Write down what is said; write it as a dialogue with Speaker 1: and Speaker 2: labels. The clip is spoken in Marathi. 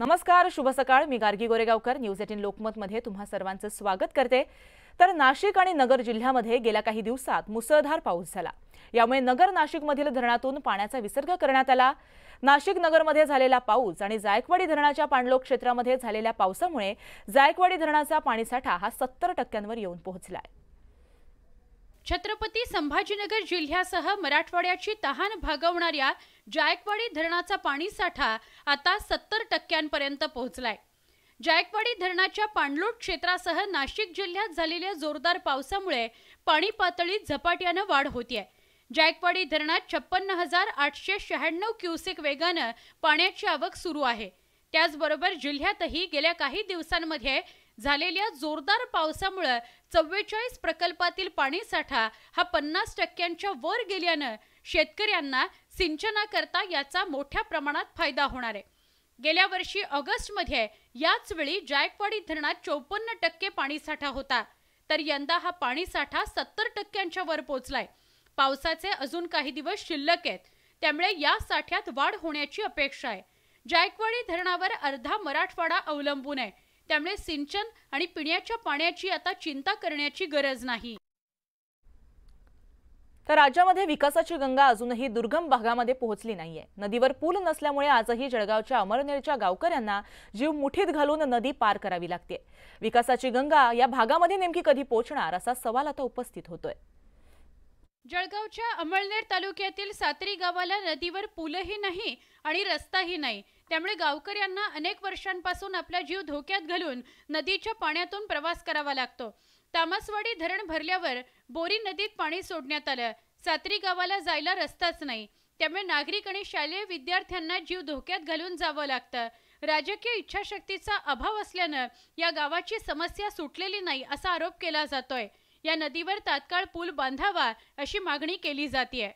Speaker 1: नमस्कार, शुभ सकाळ। मी गार्गी गोरेगावकर न्यूज 18 लोकमत मध्ये तुम्हा सर्वांचं स्वागत करते। तर नाशिक आणि नगर जिल्ह्यामध्ये गेल्या काही दिवसात मुसळधार पाऊस झाला। यामुळे नगर नाशिक मधील धरणातून पाण्याचा विसर्ग करण्यात आला। नाशिक नगरमध्ये झालेला पाऊस आणि जायकवाडी धरणाच्या पाणलोट क्षेत्रामध्ये झालेल्या पावसामुळे जायकवाडी धरणाचा पाणीसाठा हा 70% येऊन पोहोचलाय।
Speaker 2: छत्रपती संभाजीनगर जिल्ह्यासह मराठवाड्याची तहान भागवणाऱ्या जायकवाडी धरणाचा पाणीसाठा आता 70% पोहोचलाय। जायकवाडी धरणाच्या पाणलोट क्षेत्रासह नाशिक जिल्ह्यात झालेल्या जोरदार पावसामुळे पाणी पातळीत झपाट्याने वाढ होतीये। जायकवाडी धरणात 56,896 क्युसेक वेगाने पाण्याची आवक सुरू आहे। त्याचबरोबर जिल्ह्यातही गेल्या काही दिवसांमध्ये झालेल्या जोरदार पावसामुळे 44 प्रकल्पातील पाणीसाठा हा 50% वर गेल्याने शेतकऱ्यांना सिंचनाकरता याचा मोठ्या प्रमाणात फायदा होणार आहे। गेल्या वर्षी ऑगस्ट मध्ये याच वेळी जायकवाडी धरणात 54% पाणीसाठा होता, तर यंदा हा पाणीसाठा 70%च्या वर पोहोचलाय। पावसाचे अजून काही दिवस शिल्लक आहेत, त्यामुळे या साठ्यात वाढ होण्याची अपेक्षा आहे। जायकवाडी धरणावर अर्धा मराठवाडा अवलंबून आहे, त्यामुळे सिंचन आणि पिण्याच्या पाण्याची आता चिंता करण्याची गरज नाही।
Speaker 1: तर राज्यामध्ये विकासाची गंगा अजूनही दुर्गम भागामध्ये पोहोचली नाहीये। नदीवर पूल नसल्यामुळे आजही जळगावच्या अमरनेरच्या गावकऱ्यांना जीव मुठीत घालून नदी पार करावी लागते। विकासाची गंगा या भागामध्ये नेमकी कधी पोहोचणार असा सवाल आता उपस्थित होतोय।
Speaker 2: जळगावच्या अमळनेर तालुक्यातील सातरी गावाला नदीवर पूलही नाही आणि रस्ताही नाही, त्यामुळे गावकऱ्यांना अनेक वर्षांपासून आपला जीव धोक्यात घालून नदीच्या पाण्यातून प्रवास करावा लागतो। तामसवाडी धरण भरल्यावर बोरी नदीत पाणी सोडण्यात आलं। सातरी गावाला जायला रस्ताच नाही, त्यामुळे नागरिक आणि शालेय विद्यार्थ्यांना जीव धोक्यात घालून जावं लागतं। राजकीय इच्छाशक्तीचा अभाव असल्याने या गावाची समस्या सुटलेली नाही असा आरोप केला जातोय। या नदीवर तात्काळ पूल बांधावा अशी मागणी केली जाते।